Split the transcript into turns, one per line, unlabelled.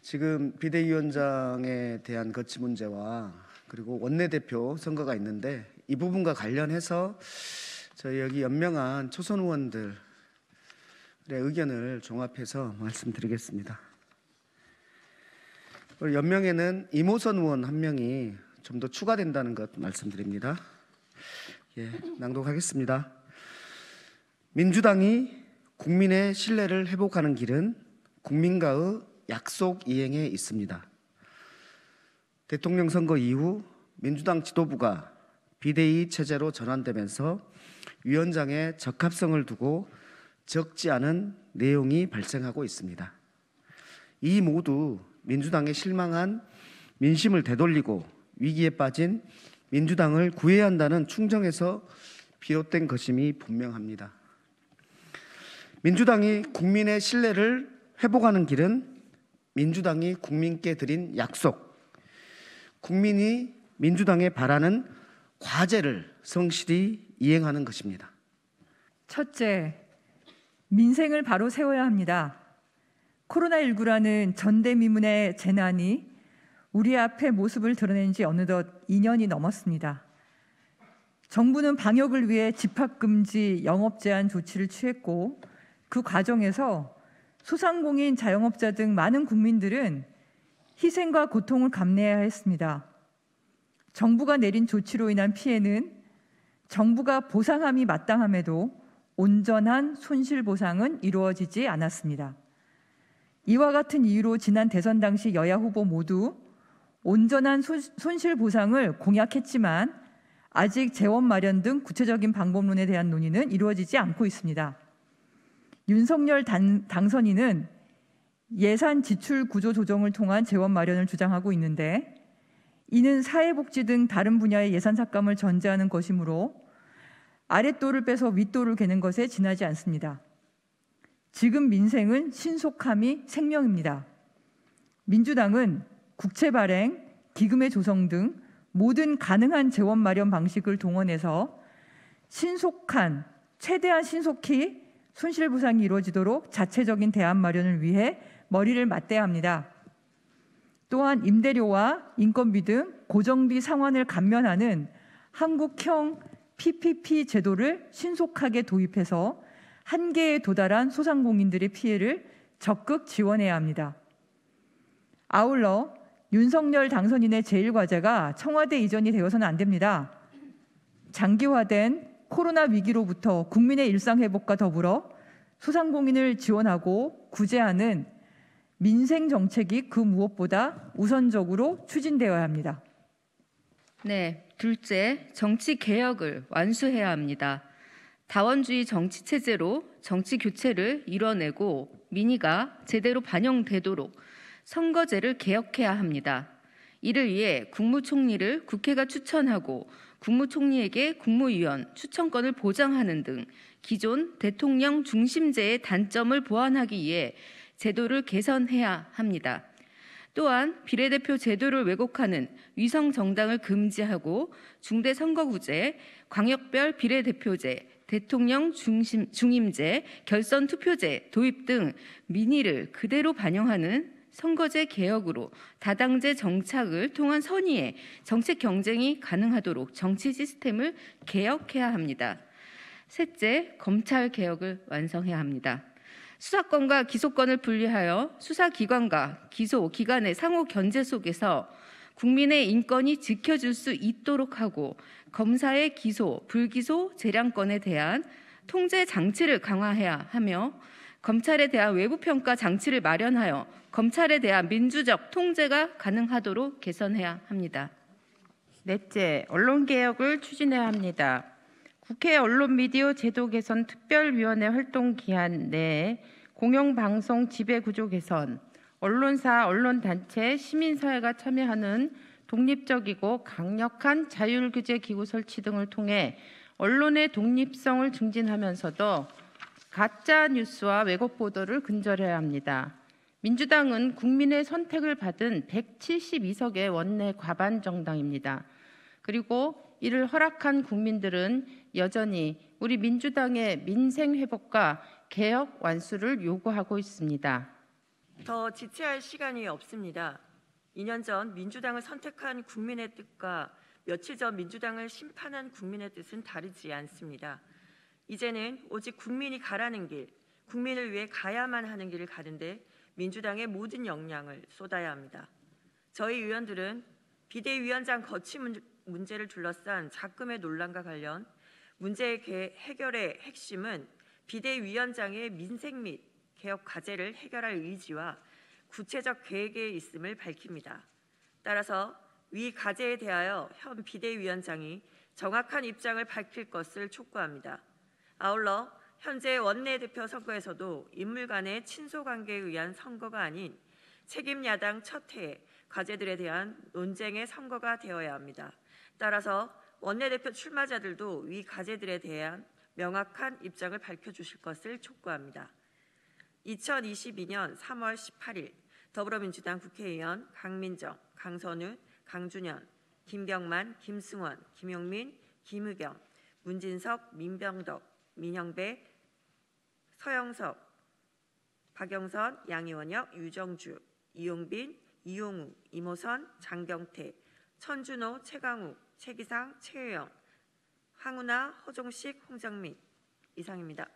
지금 비대위원장에 대한 거치 문제와 그리고 원내대표 선거가 있는데 이 부분과 관련해서 저희 여기 연명한 초선 의원들의 의견을 종합해서 말씀드리겠습니다. 연명에는 이모선 의원 1명이 좀 더 추가된다는 것 말씀드립니다. 낭독하겠습니다. 민주당이 국민의 신뢰를 회복하는 길은 국민과의 약속 이행에 있습니다. 대통령 선거 이후 민주당 지도부가 비대위 체제로 전환되면서 위원장의 적합성을 두고 적지 않은 내용이 발생하고 있습니다. 이 모두 민주당에 실망한 민심을 되돌리고 위기에 빠진 민주당을 구해야 한다는 충정에서 비롯된 것임이 분명합니다. 민주당이 국민의 신뢰를 회복하는 길은 민주당이 국민께 드린 약속, 국민이 민주당에 바라는 과제를 성실히 이행하는 것입니다.
첫째, 민생을 바로 세워야 합니다. 코로나19라는 전대미문의 재난이 우리 앞에 모습을 드러낸 지 어느덧 2년이 넘었습니다. 정부는 방역을 위해 집합금지, 영업제한 조치를 취했고 그 과정에서 소상공인, 자영업자 등 많은 국민들은 희생과 고통을 감내해야 했습니다. 정부가 내린 조치로 인한 피해는 정부가 보상함이 마땅함에도 온전한 손실보상은 이루어지지 않았습니다. 이와 같은 이유로 지난 대선 당시 여야 후보 모두 온전한 손실보상을 공약했지만 아직 재원 마련 등 구체적인 방법론에 대한 논의는 이루어지지 않고 있습니다. 윤석열 당선인은 예산 지출 구조 조정을 통한 재원 마련을 주장하고 있는데 이는 사회복지 등 다른 분야의 예산 삭감을 전제하는 것이므로 아랫돌을 빼서 윗돌을 개는 것에 지나지 않습니다. 지금 민생은 신속함이 생명입니다. 민주당은 국채 발행, 기금의 조성 등 모든 가능한 재원 마련 방식을 동원해서 신속한, 최대한 신속히 손실보상이 이루어지도록 자체적인 대안 마련을 위해 머리를 맞대야 합니다. 또한 임대료와 인건비 등 고정비 상환을 감면하는 한국형 PPP 제도를 신속하게 도입해서 한계에 도달한 소상공인들의 피해를 적극 지원해야 합니다. 아울러 윤석열 당선인의 제1과제가 청와대 이전이 되어서는 안 됩니다. 장기화된 코로나 위기로부터 국민의 일상 회복과 더불어 소상공인을 지원하고 구제하는 민생 정책이 그 무엇보다 우선적으로 추진되어야 합니다.
네, 둘째, 정치 개혁을 완수해야 합니다. 다원주의 정치 체제로 정치 교체를 이뤄내고 민의가 제대로 반영되도록 선거제를 개혁해야 합니다. 이를 위해 국무총리를 국회가 추천하고 국무총리에게 국무위원 추천권을 보장하는 등 기존 대통령 중심제의 단점을 보완하기 위해 제도를 개선해야 합니다. 또한 비례대표 제도를 왜곡하는 위성 정당을 금지하고 중대선거구제, 광역별 비례대표제, 대통령 중임제, 결선 투표제 도입 등 민의를 그대로 반영하는 선거제 개혁으로 다당제 정착을 통한 선의에 정책 경쟁이 가능하도록 정치 시스템을 개혁해야 합니다. 셋째, 검찰 개혁을 완성해야 합니다. 수사권과 기소권을 분리하여 수사기관과 기소기관의 상호 견제 속에서 국민의 인권이 지켜질 수 있도록 하고 검사의 기소, 불기소, 재량권에 대한 통제 장치를 강화해야 하며 검찰에 대한 외부평가 장치를 마련하여 검찰에 대한 민주적 통제가 가능하도록 개선해야 합니다.
넷째, 언론개혁을 추진해야 합니다. 국회 언론미디어 제도 개선 특별위원회 활동 기한 내에 공영방송 지배구조 개선, 언론사, 언론단체, 시민사회가 참여하는 독립적이고 강력한 자율규제 기구 설치 등을 통해 언론의 독립성을 증진하면서도 가짜 뉴스와 왜곡 보도를 근절해야 합니다. 민주당은 국민의 선택을 받은 172석의 원내 과반 정당입니다. 그리고 이를 허락한 국민들은 여전히 우리 민주당의 민생 회복과 개혁 완수를 요구하고 있습니다.
더 지체할 시간이 없습니다. 2년 전 민주당을 선택한 국민의 뜻과 며칠 전 민주당을 심판한 국민의 뜻은 다르지 않습니다. 이제는 오직 국민이 가라는 길, 국민을 위해 가야만 하는 길을 가는데 민주당의 모든 역량을 쏟아야 합니다. 저희 의원들은 비대위원장 거취 문제를 둘러싼 작금의 논란과 관련 문제 해결의 핵심은 비대위원장의 민생 및 개혁 과제를 해결할 의지와 구체적 계획에 있음을 밝힙니다. 따라서 위 과제에 대하여 현 비대위원장이 정확한 입장을 밝힐 것을 촉구합니다. 아울러 현재 원내대표 선거에서도 인물 간의 친소관계에 의한 선거가 아닌 책임 야당 첫 해의 과제들에 대한 논쟁의 선거가 되어야 합니다. 따라서 원내대표 출마자들도 위 과제들에 대한 명확한 입장을 밝혀주실 것을 촉구합니다. 2022년 3월 18일 더불어민주당 국회의원 강민정, 강선우, 강준현, 김병만, 김승원, 김용민, 김의겸, 문진석, 민병덕, 민영배, 서영석, 박영선, 양이원혁, 유정주, 이용빈, 이용우, 이모선, 장경태, 천준호, 최강욱, 최기상, 최혜영, 황운하, 허종식, 홍정민 이상입니다.